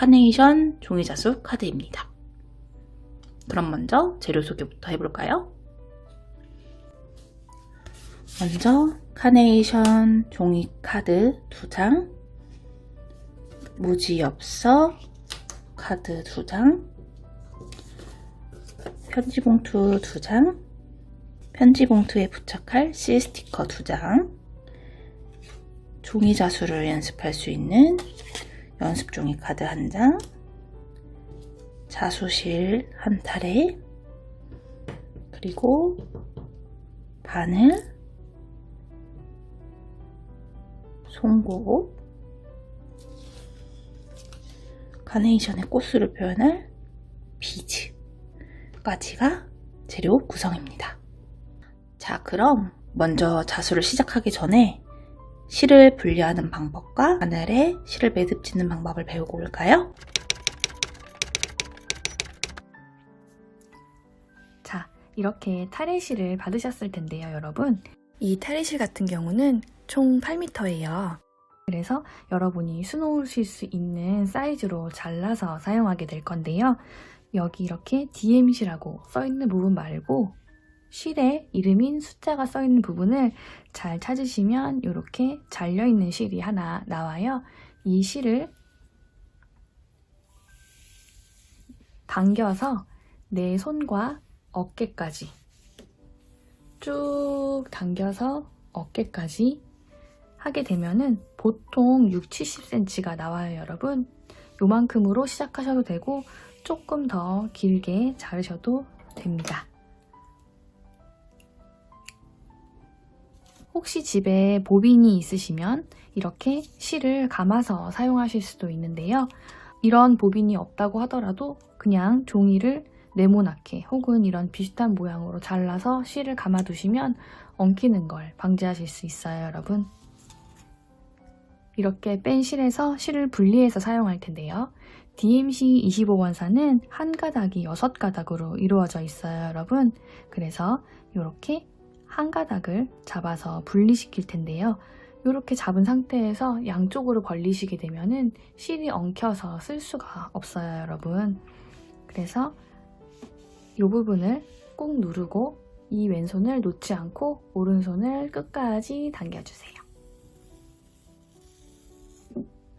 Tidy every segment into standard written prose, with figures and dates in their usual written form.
카네이션 종이자수 카드입니다. 그럼 먼저 재료 소개부터 해볼까요? 먼저 카네이션 종이 카드 2장, 무지엽서 카드 2장, 편지봉투 2장, 편지봉투에 부착할 실 스티커 2장, 종이자수를 연습할 수 있는 연습종이 카드 1장, 자수실 한 타래, 그리고 바늘, 송곳, 카네이션의 꽃수를 표현할 비즈까지가 재료 구성입니다. 자, 그럼 먼저 자수를 시작하기 전에 실을 분리하는 방법과 바늘에 실을 매듭짓는 방법을 배우고 올까요? 자, 이렇게 타레실을 받으셨을 텐데요, 여러분. 이 타레실 같은 경우는 총 8m예요. 그래서 여러분이 수놓으실 수 있는 사이즈로 잘라서 사용하게 될 건데요. 여기 이렇게 DMC라고 써있는 부분 말고 실에 이름인 숫자가 써있는 부분을 잘 찾으시면 이렇게 잘려있는 실이 하나 나와요. 이 실을 당겨서 내 손과 어깨까지 쭉 당겨서 어깨까지 하게 되면은 보통 60-70cm가 나와요, 여러분. 요만큼으로 시작하셔도 되고 조금 더 길게 자르셔도 됩니다. 혹시 집에 보빈이 있으시면 이렇게 실을 감아서 사용하실 수도 있는데요. 이런 보빈이 없다고 하더라도 그냥 종이를 네모나게 혹은 이런 비슷한 모양으로 잘라서 실을 감아두시면 엉키는 걸 방지하실 수 있어요, 여러분. 이렇게 뺀 실에서 실을 분리해서 사용할 텐데요. DMC 25권사는 한 가닥이 6가닥으로 이루어져 있어요, 여러분. 그래서 이렇게 한 가닥을 잡아서 분리시킬 텐데요. 이렇게 잡은 상태에서 양쪽으로 벌리시게 되면은 실이 엉켜서 쓸 수가 없어요, 여러분. 그래서 이 부분을 꾹 누르고 이 왼손을 놓지 않고 오른손을 끝까지 당겨주세요.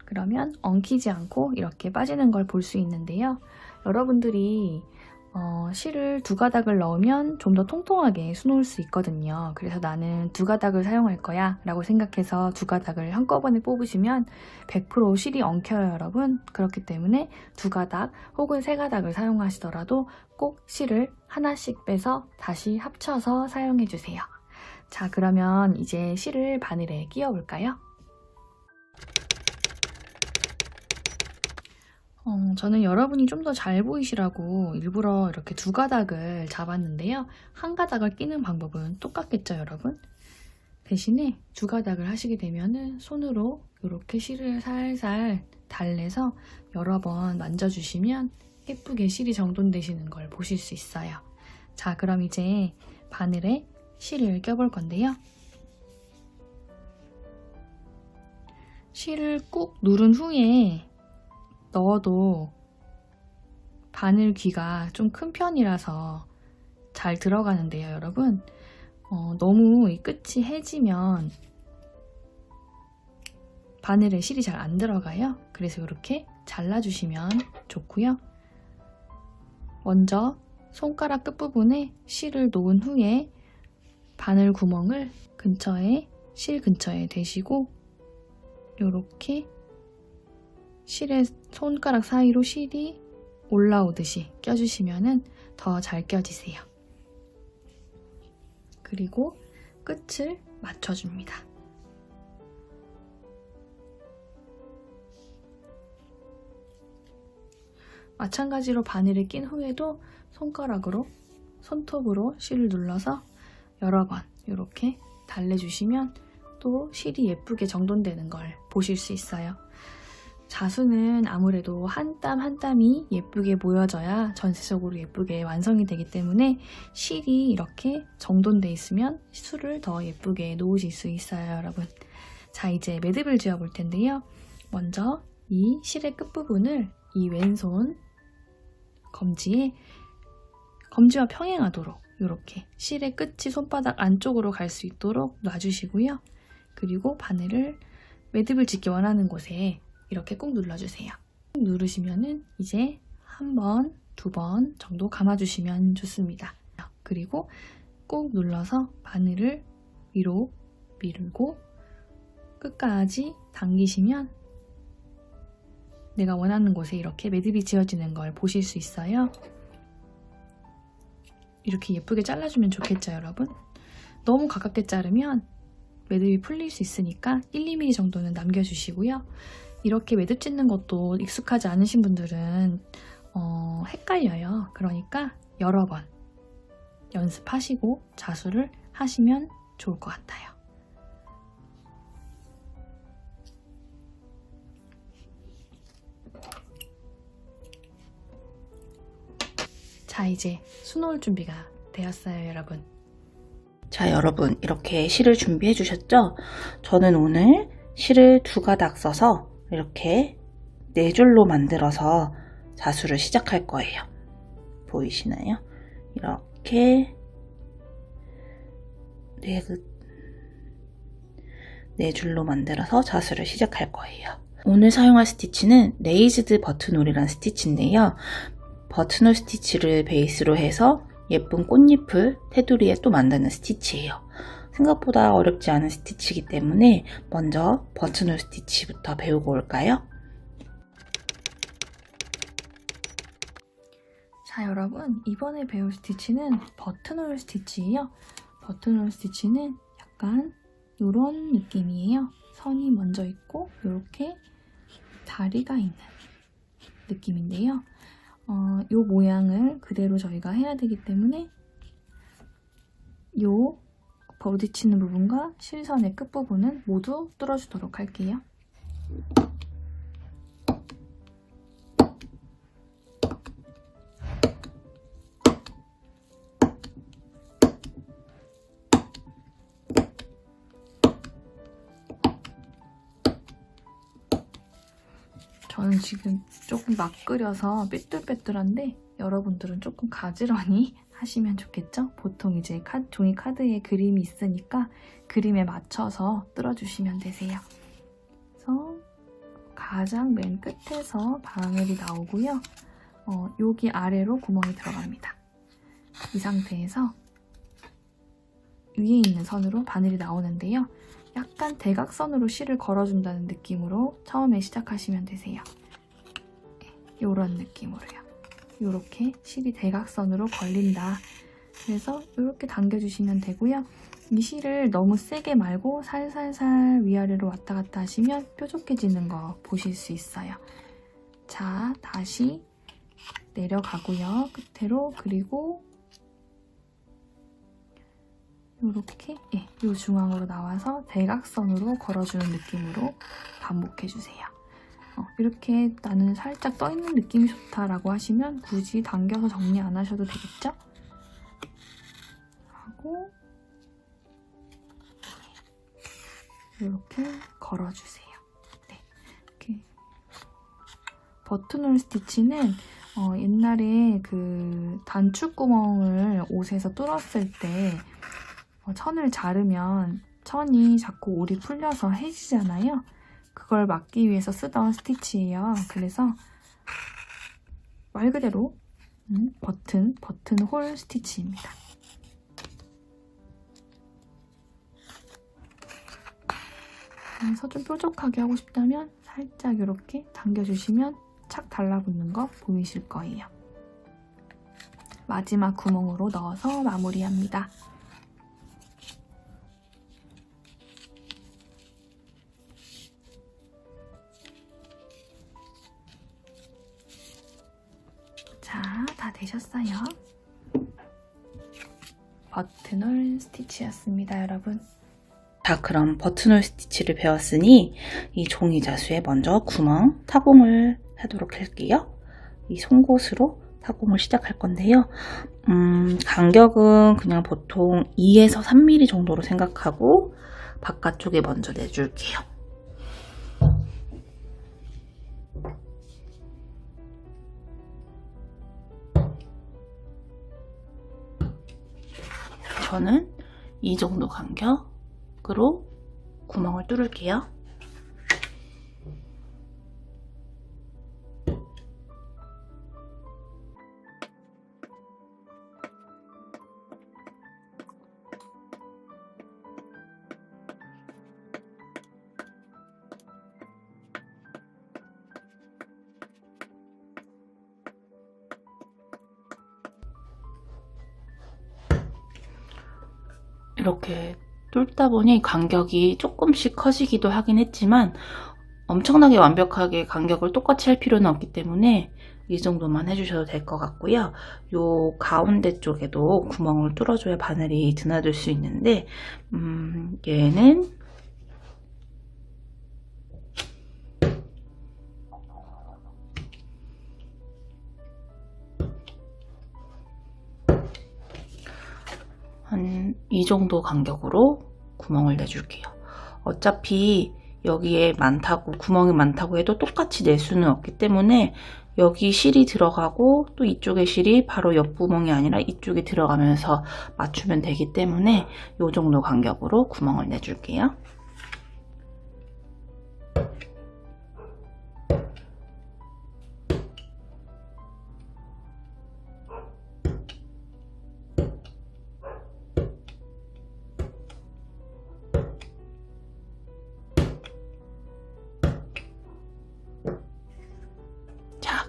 그러면 엉키지 않고 이렇게 빠지는 걸 볼 수 있는데요. 여러분들이 실을 2가닥을 넣으면 좀 더 통통하게 수놓을 수 있거든요. 그래서 나는 2가닥을 사용할 거야 라고 생각해서 2가닥을 한꺼번에 뽑으시면 100% 실이 엉켜요, 여러분. 그렇기 때문에 2가닥 혹은 3가닥을 사용하시더라도 꼭 실을 하나씩 빼서 다시 합쳐서 사용해주세요. 자, 그러면 이제 실을 바늘에 끼워 볼까요? 저는 여러분이 좀 더 잘 보이시라고 일부러 이렇게 2가닥을 잡았는데요. 한 가닥을 끼는 방법은 똑같겠죠, 여러분? 대신에 2가닥을 하시게 되면은 손으로 이렇게 실을 살살 달래서 여러 번 만져주시면 예쁘게 실이 정돈되시는 걸 보실 수 있어요. 자, 그럼 이제 바늘에 실을 껴볼 건데요. 실을 꾹 누른 후에 넣어도 바늘 귀가 좀 큰 편이라서 잘 들어가는데요, 여러분. 너무 이 끝이 해지면 바늘에 실이 잘 안 들어가요. 그래서 이렇게 잘라주시면 좋고요. 먼저 손가락 끝부분에 실을 놓은 후에 바늘 구멍을 실 근처에 대시고 이렇게 실의 손가락 사이로 실이 올라오듯이 껴주시면 더 잘 껴지세요. 그리고 끝을 맞춰줍니다. 마찬가지로 바늘에 낀 후에도 손가락으로, 손톱으로 실을 눌러서 여러 번 이렇게 달래주시면 또 실이 예쁘게 정돈되는 걸 보실 수 있어요. 자수는 아무래도 한 땀 한 땀이 예쁘게 모여져야 전체적으로 예쁘게 완성이 되기 때문에 실이 이렇게 정돈돼 있으면 수를 더 예쁘게 놓으실 수 있어요, 여러분. 자, 이제 매듭을 지어 볼 텐데요. 먼저 이 실의 끝부분을 이 왼손 검지와 평행하도록 이렇게 실의 끝이 손바닥 안쪽으로 갈 수 있도록 놔주시고요. 그리고 바늘을 매듭을 짓기 원하는 곳에 이렇게 꾹 눌러주세요. 꾹 누르시면은 이제 한 번, 두 번 정도 감아주시면 좋습니다. 그리고 꾹 눌러서 바늘을 위로 밀고 끝까지 당기시면 내가 원하는 곳에 이렇게 매듭이 지어지는 걸 보실 수 있어요. 이렇게 예쁘게 잘라주면 좋겠죠, 여러분? 너무 가깝게 자르면 매듭이 풀릴 수 있으니까 1, 2mm 정도는 남겨주시고요. 이렇게 매듭 짓는 것도 익숙하지 않으신 분들은 헷갈려요. 그러니까 여러 번 연습하시고 자수를 하시면 좋을 것 같아요. 자, 이제 수놓을 준비가 되었어요, 여러분. 자, 여러분 이렇게 실을 준비해 주셨죠? 저는 오늘 실을 2가닥 써서 이렇게 4줄로 만들어서 자수를 시작할 거예요. 보이시나요? 이렇게 4줄로 만들어서 자수를 시작할 거예요. 오늘 사용할 스티치는 레이즈드 버튼홀이라는 스티치인데요. 버튼홀 스티치를 베이스로 해서 예쁜 꽃잎을 테두리에 또 만드는 스티치예요. 생각보다 어렵지 않은 스티치이기 때문에 먼저 버튼홀 스티치부터 배우고 올까요? 자, 여러분 이번에 배울 스티치는 버튼홀 스티치예요. 버튼홀 스티치는 약간 이런 느낌이에요. 선이 먼저 있고 이렇게 다리가 있는 느낌인데요. 이 모양을 그대로 저희가 해야 되기 때문에 이 부딪히는 부분과 실선의 끝부분은 모두 뚫어주도록 할게요. 저는 지금 조금 막 끓여서 삐뚤빼뚤한데 여러분들은 조금 가지런히 하시면 좋겠죠? 보통 이제 종이 카드에 그림이 있으니까 그림에 맞춰서 뚫어주시면 되세요. 그래서 가장 맨 끝에서 바늘이 나오고요. 여기 아래로 구멍이 들어갑니다. 이 상태에서 위에 있는 선으로 바늘이 나오는데요. 약간 대각선으로 실을 걸어준다는 느낌으로 처음에 시작하시면 되세요. 이런 느낌으로요. 이렇게 실이 대각선으로 걸린다. 그래서 이렇게 당겨주시면 되고요. 이 실을 너무 세게 말고 살살살 위아래로 왔다 갔다 하시면 뾰족해지는 거 보실 수 있어요. 자, 다시 내려가고요. 끝으로. 그리고 이렇게 이 중앙으로 나와서 대각선으로 걸어주는 느낌으로 반복해주세요. 이렇게 나는 살짝 떠있는 느낌이 좋다라고 하시면 굳이 당겨서 정리 안 하셔도 되겠죠? 하고 이렇게 걸어주세요. 네, 이렇게 버튼홀 스티치는 옛날에 그 단추구멍을 옷에서 뚫었을 때 천을 자르면 천이 자꾸 올이 풀려서 해지잖아요. 그걸 막기 위해서 쓰던 스티치예요. 그래서 말 그대로 버튼홀 스티치입니다. 그래서 좀 뾰족하게 하고 싶다면 살짝 이렇게 당겨주시면 착 달라붙는 거 보이실 거예요. 마지막 구멍으로 넣어서 마무리합니다. 자, 다 되셨어요. 버튼홀 스티치였습니다, 여러분. 자, 그럼 버튼홀 스티치를 배웠으니 이 종이 자수에 먼저 구멍, 타공을 하도록 할게요. 이 송곳으로 타공을 시작할 건데요. 간격은 그냥 보통 2에서 3mm 정도로 생각하고 바깥쪽에 먼저 내줄게요. 저는 이 정도 간격으로 구멍을 뚫을게요. 이렇게 뚫다 보니 간격이 조금씩 커지기도 하긴 했지만 엄청나게 완벽하게 간격을 똑같이 할 필요는 없기 때문에 이 정도만 해주셔도 될 것 같고요. 요 가운데 쪽에도 구멍을 뚫어줘야 바늘이 드나들 수 있는데 얘는 한 이 정도 간격으로 구멍을 내줄게요. 어차피 여기에 구멍이 많다고 해도 똑같이 낼 수는 없기 때문에 여기 실이 들어가고 또 이쪽에 실이 바로 옆 구멍이 아니라 이쪽에 들어가면서 맞추면 되기 때문에 이 정도 간격으로 구멍을 내줄게요.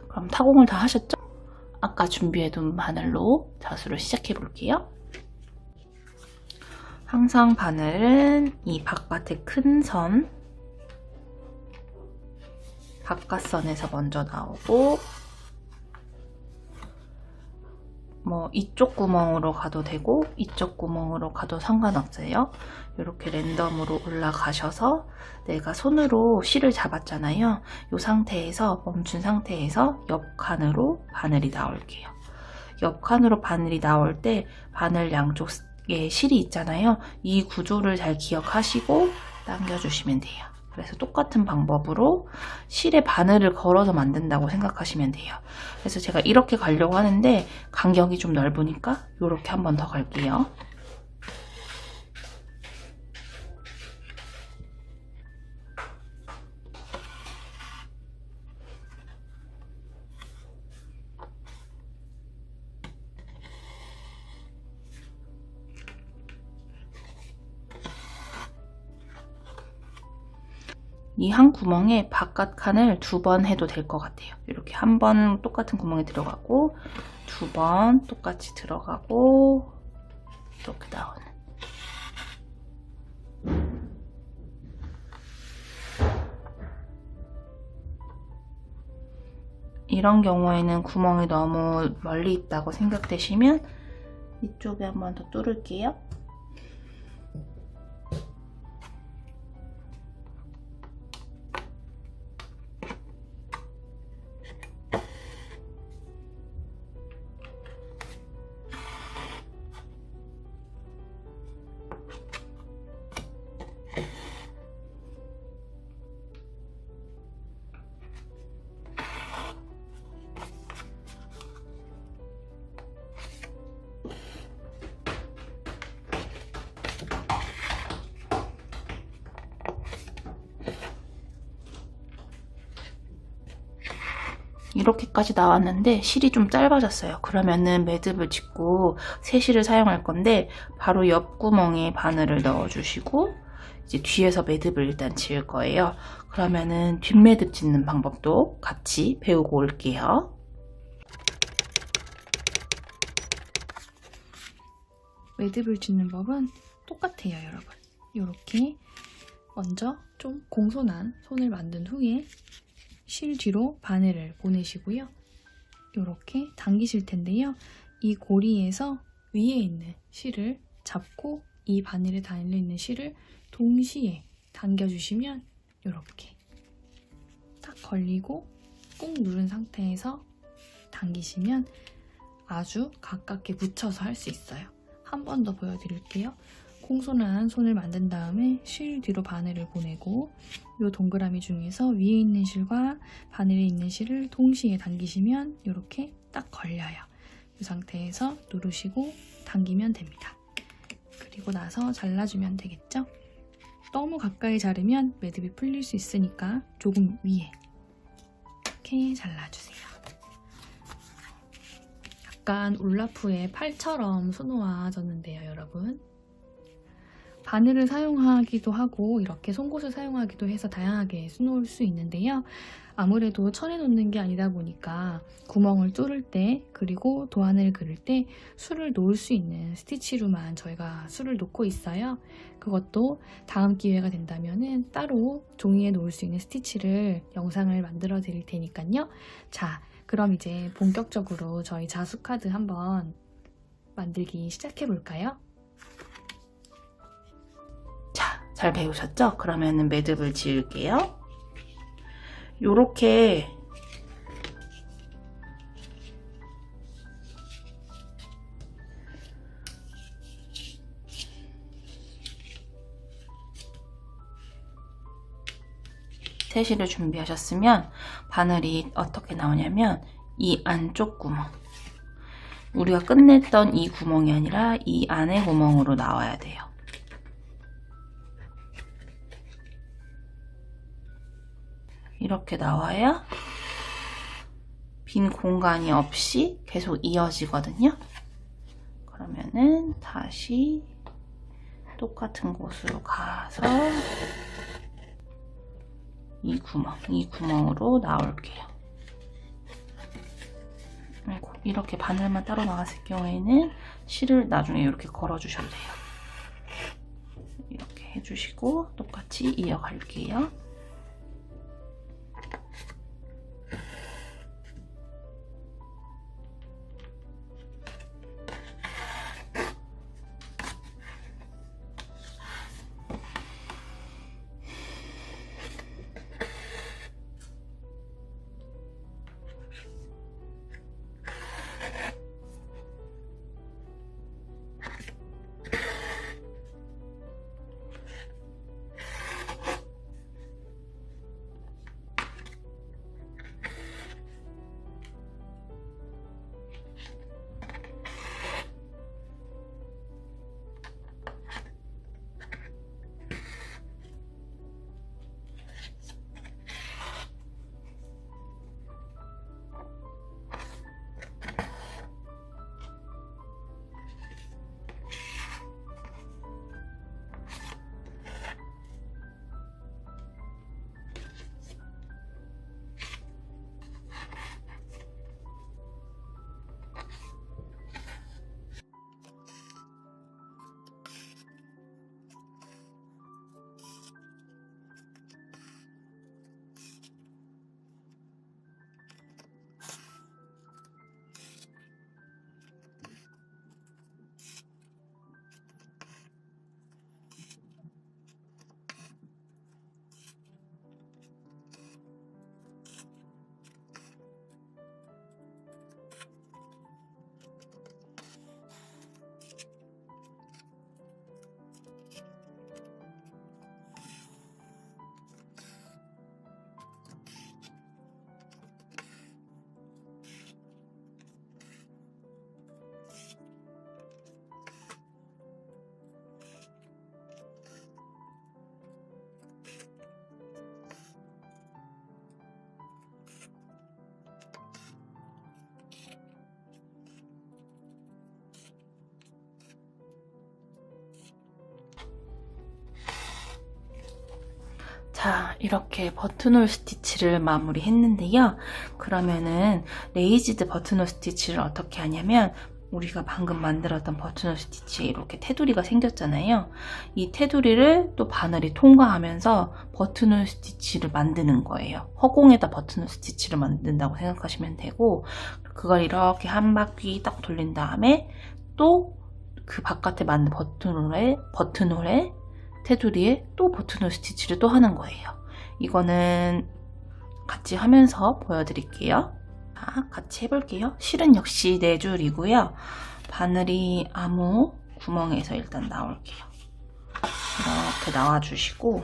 그럼 타공을 다 하셨죠? 아까 준비해둔 바늘로 자수를 시작해 볼게요. 항상 바늘은 이 바깥의 큰 선, 바깥선에서 먼저 나오고 뭐 이쪽 구멍으로 가도 되고 이쪽 구멍으로 가도 상관없어요. 이렇게 랜덤으로 올라가셔서 내가 손으로 실을 잡았잖아요. 이 상태에서 멈춘 상태에서 옆칸으로 바늘이 나올게요. 옆칸으로 바늘이 나올 때 바늘 양쪽에 실이 있잖아요. 이 구조를 잘 기억하시고 당겨주시면 돼요. 그래서 똑같은 방법으로 실에 바늘을 걸어서 만든다고 생각하시면 돼요. 그래서 제가 이렇게 가려고 하는데 간격이 좀 넓으니까 이렇게 한 번 더 갈게요. 이 한 구멍에 바깥 칸을 2번 해도 될 것 같아요. 이렇게 한 번 똑같은 구멍에 들어가고 2번 똑같이 들어가고 이렇게 나오는. 이런 경우에는 구멍이 너무 멀리 있다고 생각되시면 이쪽에 한 번 더 뚫을게요. 이렇게까지 나왔는데 실이 좀 짧아졌어요. 그러면은 매듭을 짓고 새 실을 사용할 건데 바로 옆 구멍에 바늘을 넣어주시고 이제 뒤에서 매듭을 일단 지을 거예요. 그러면은 뒷매듭 짓는 방법도 같이 배우고 올게요. 매듭을 짓는 법은 똑같아요, 여러분. 이렇게 먼저 좀 공손한 손을 만든 후에 실 뒤로 바늘을 보내시고요. 이렇게 당기실 텐데요. 이 고리에서 위에 있는 실을 잡고 이 바늘에 달려있는 실을 동시에 당겨주시면 이렇게 딱 걸리고 꾹 누른 상태에서 당기시면 아주 가깝게 붙여서 할 수 있어요. 한 번 더 보여드릴게요. 공손한 손을 만든 다음에 실 뒤로 바늘을 보내고 이 동그라미 중에서 위에 있는 실과 바늘에 있는 실을 동시에 당기시면 이렇게 딱 걸려요. 이 상태에서 누르시고 당기면 됩니다. 그리고 나서 잘라주면 되겠죠? 너무 가까이 자르면 매듭이 풀릴 수 있으니까 조금 위에 이렇게 잘라주세요. 약간 울라프의 팔처럼 수놓아졌는데요, 여러분. 바늘을 사용하기도 하고 이렇게 송곳을 사용하기도 해서 다양하게 수놓을 수 있는데요. 아무래도 천에 놓는 게 아니다 보니까 구멍을 뚫을 때 그리고 도안을 그릴 때 술을 놓을 수 있는 스티치로만 저희가 술을 놓고 있어요. 그것도 다음 기회가 된다면 따로 종이에 놓을 수 있는 스티치를 영상을 만들어 드릴 테니까요. 자, 그럼 이제 본격적으로 저희 자수카드 한번 만들기 시작해 볼까요? 자, 잘 배우셨죠? 그러면은 매듭을 지을게요. 요렇게 세실을 준비하셨으면 바늘이 어떻게 나오냐면 이 안쪽 구멍, 우리가 끝냈던 이 구멍이 아니라 이 안의 구멍으로 나와야 돼요. 이렇게 나와야 빈 공간이 없이 계속 이어지거든요. 그러면은 다시 똑같은 곳으로 가서 이 구멍으로 나올게요. 아이고, 이렇게 바늘만 따로 나왔을 경우에는 실을 나중에 이렇게 걸어 주셔도 돼요. 이렇게 해주시고 똑같이 이어갈게요. 자, 이렇게 버튼홀 스티치를 마무리 했는데요. 그러면은 레이지드 버튼홀 스티치를 어떻게 하냐면 우리가 방금 만들었던 버튼홀 스티치에 이렇게 테두리가 생겼잖아요. 이 테두리를 또 바늘이 통과하면서 버튼홀 스티치를 만드는 거예요. 허공에다 버튼홀 스티치를 만든다고 생각하시면 되고, 그걸 이렇게 한 바퀴 딱 돌린 다음에 또 그 바깥에 만든 버튼홀에 테두리에 또 버튼홀 스티치를 또 하는 거예요. 이거는 같이 하면서 보여드릴게요. 자, 같이 해볼게요. 실은 역시 4줄이고요. 바늘이 아무 구멍에서 일단 나올게요. 이렇게 나와주시고,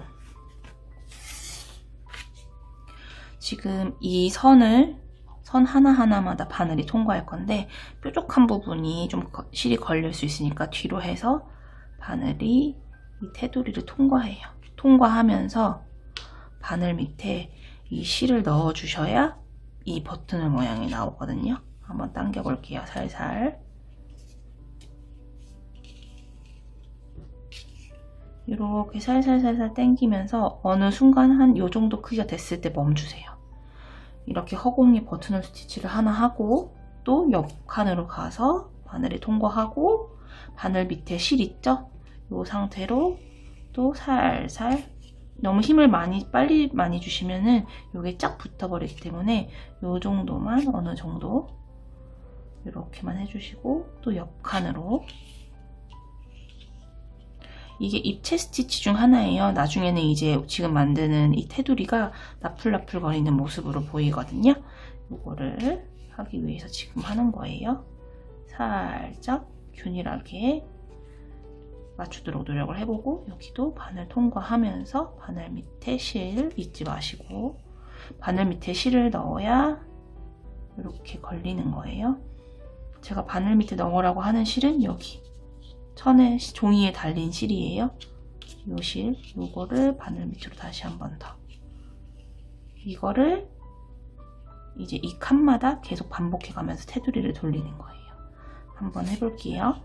지금 이 선 하나하나마다 바늘이 통과할 건데 뾰족한 부분이 좀 실이 걸릴 수 있으니까 뒤로 해서 바늘이 이 테두리를 통과해요. 통과하면서 바늘 밑에 이 실을 넣어 주셔야 이 버튼홀 모양이 나오거든요. 한번 당겨 볼게요. 살살. 이렇게 살살살살 당기면서 어느 순간 한 요 정도 크기가 됐을 때 멈추세요. 이렇게 허공에 버튼홀 스티치를 하나 하고 또 옆 칸으로 가서 바늘에 통과하고 바늘 밑에 실 있죠? 이 상태로 또 살살, 너무 힘을 빨리 많이 주시면은 이게 쫙 붙어버리기 때문에 이 정도만, 어느 정도 이렇게만 해주시고 또 옆 칸으로. 이게 입체 스티치 중 하나예요. 나중에는 이제 지금 만드는 이 테두리가 나풀나풀 거리는 모습으로 보이거든요. 이거를 하기 위해서 지금 하는 거예요. 살짝 균일하게 맞추도록 노력을 해보고, 여기도 바늘 통과하면서 바늘 밑에 실 잊지 마시고, 바늘 밑에 실을 넣어야 이렇게 걸리는 거예요. 제가 바늘 밑에 넣으라고 하는 실은 여기 천에 종이에 달린 실이에요. 이 실, 요거를 바늘 밑으로 다시 한 번 더. 이거를 이제 이 칸마다 계속 반복해 가면서 테두리를 돌리는 거예요. 한번 해볼게요.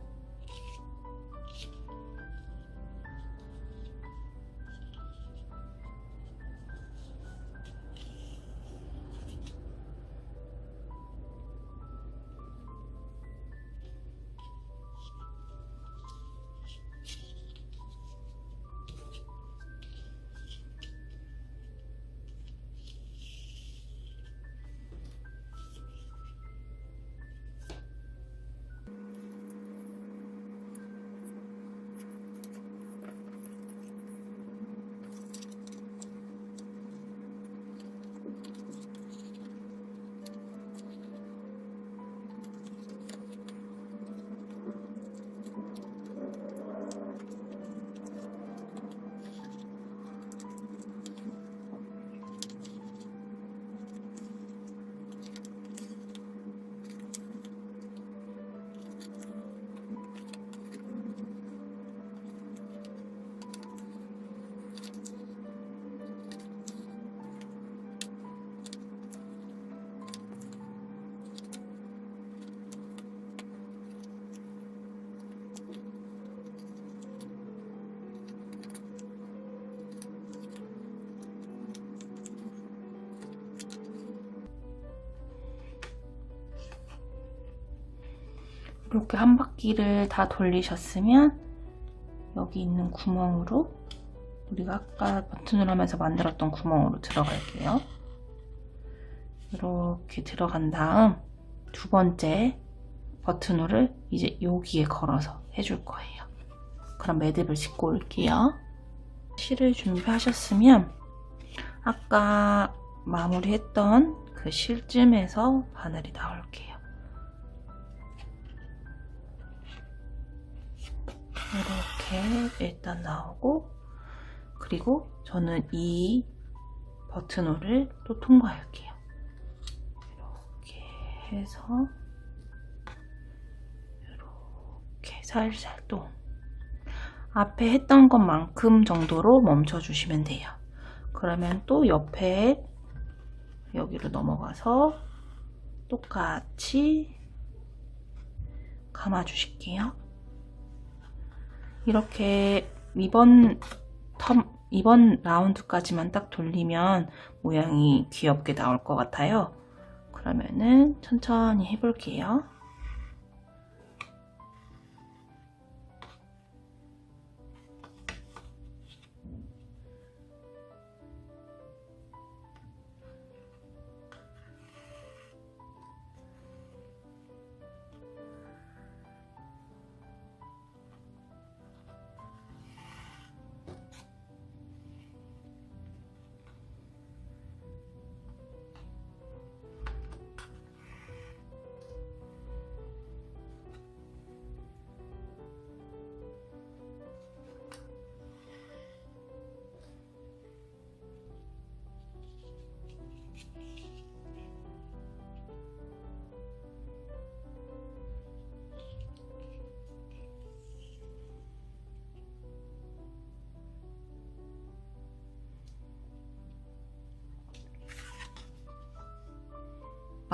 이렇게 한 바퀴를 다 돌리셨으면 여기 있는 구멍으로, 우리가 아까 버튼을 하면서 만들었던 구멍으로 들어갈게요. 이렇게 들어간 다음 두 번째 버튼홀을 이제 여기에 걸어서 해줄 거예요. 그럼 매듭을 짚고 올게요. 실을 준비하셨으면 아까 마무리했던 그 실쯤에서 바늘이 나올게요. 이렇게 일단 나오고, 그리고 저는 이 버튼홀을 또 통과할게요. 이렇게 해서 이렇게 살살 또 앞에 했던 것만큼 정도로 멈춰주시면 돼요. 그러면 또 옆에 여기로 넘어가서 똑같이 감아주실게요. 이렇게 이번 라운드까지만 딱 돌리면 모양이 귀엽게 나올 것 같아요. 그러면은 천천히 해볼게요.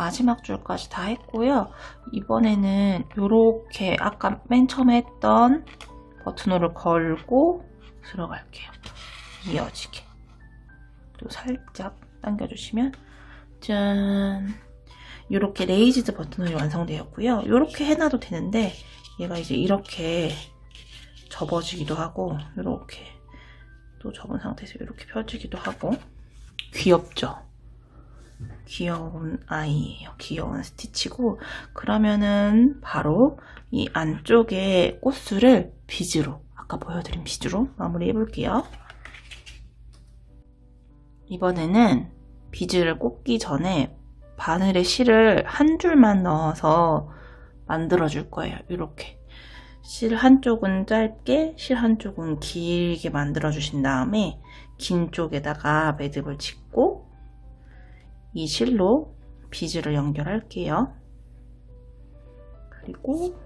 마지막 줄까지 다 했고요. 이번에는 이렇게 아까 맨 처음에 했던 버튼홀을 걸고 들어갈게요. 이어지게. 또 살짝 당겨주시면 짠! 이렇게 레이지드 버튼홀이 완성되었고요. 이렇게 해놔도 되는데 얘가 이제 이렇게 접어지기도 하고 이렇게 또 접은 상태에서 이렇게 펴지기도 하고 귀엽죠? 귀여운 아이예요. 귀여운 스티치고 그러면은 바로 이 안쪽에 꽃술을 비즈로 아까 보여드린 비즈로 마무리 해볼게요. 이번에는 비즈를 꽂기 전에 바늘에 실을 한 줄만 넣어서 만들어 줄 거예요. 이렇게 실 한쪽은 짧게 실 한쪽은 길게 만들어 주신 다음에 긴 쪽에다가 매듭을 짓고 이 실로 비즈를 연결할게요. 그리고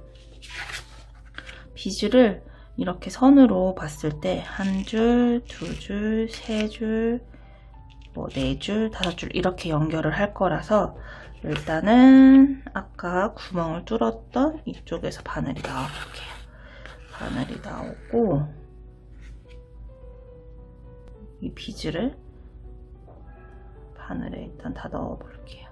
비즈를 이렇게 선으로 봤을 때 한 줄, 두 줄, 세 줄, 뭐 네 줄, 다섯 줄 이렇게 연결을 할 거라서 일단은 아까 구멍을 뚫었던 이쪽에서 바늘이 나와볼게요. 바늘이 나오고 이 비즈를 바늘에 일단 다 넣어볼게요.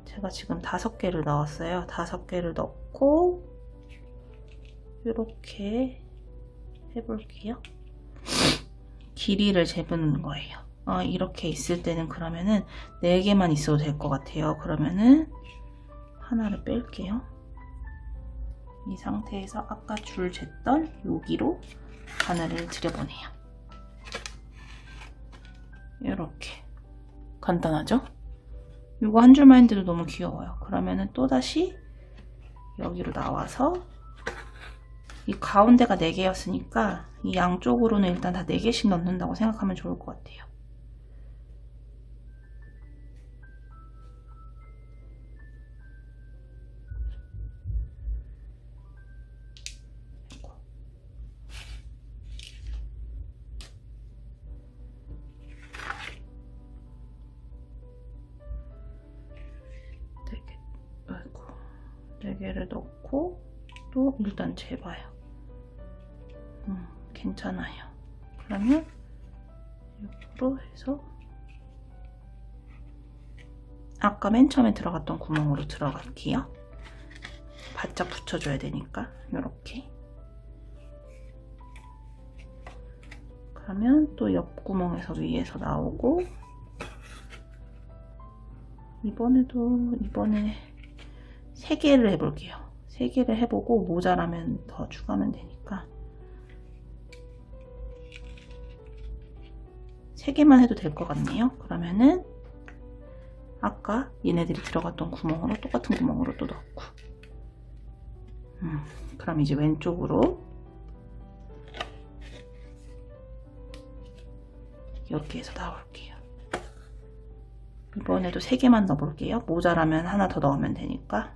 제가 지금 5개를 넣었어요. 5개를 넣고 이렇게 해볼게요. 길이를 재보는 거예요. 이렇게 있을 때는 그러면은 4개만 있어도 될 것 같아요. 그러면은 하나를 뺄게요. 이 상태에서 아까 줄 쟀던 여기로 바늘을 들여보내요. 이렇게 간단하죠? 이거 한 줄만 했는데도 너무 귀여워요. 그러면은 또다시 여기로 나와서 이 가운데가 4개였으니까 이 양쪽으로는 일단 다 4개씩 넣는다고 생각하면 좋을 것 같아요. 네 개를 넣고 또 일단 재봐요. 괜찮아요. 그러면 이쪽으로 해서 아까 맨 처음에 들어갔던 구멍으로 들어갈게요. 바짝 붙여줘야 되니까 이렇게. 그러면 또 옆 구멍에서 위에서 나오고 이번에 3개를 해볼게요. 3개를 해보고 모자라면 더 추가하면 되니까 3개만 해도 될 것 같네요. 그러면은 아까 얘네들이 들어갔던 구멍으로 똑같은 구멍으로 또 넣고 그럼 이제 왼쪽으로 이렇게 해서 나올게요. 이번에도 3개만 넣어볼게요. 모자라면 하나 더 넣으면 되니까.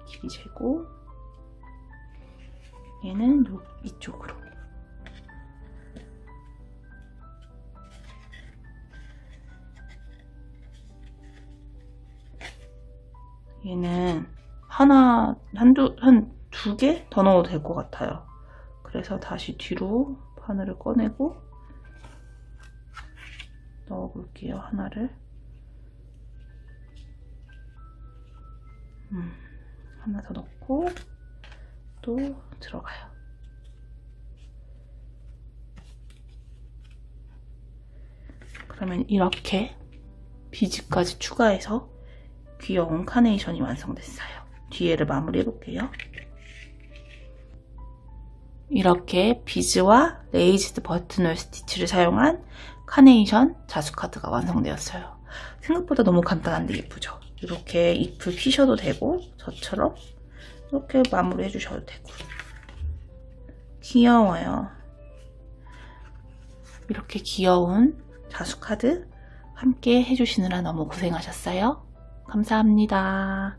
길이 재고 얘는 이쪽으로. 얘는 한 2개 더 넣어도 될 것 같아요. 그래서 다시 뒤로 바늘을 꺼내고 넣어볼게요. 하나를. 하나 더 넣고 또 들어가요. 그러면 이렇게 비즈까지 추가해서 귀여운 카네이션이 완성됐어요. 뒤에를 마무리 해볼게요. 이렇게 비즈와 레이지드 버튼홀 스티치를 사용한 카네이션 자수카드가 완성되었어요. 생각보다 너무 간단한데 예쁘죠? 이렇게 잎을 피셔도 되고 저처럼 이렇게 마무리 해주셔도 되고 귀여워요. 이렇게 귀여운 자수카드 함께 해주시느라 너무 고생하셨어요. 감사합니다.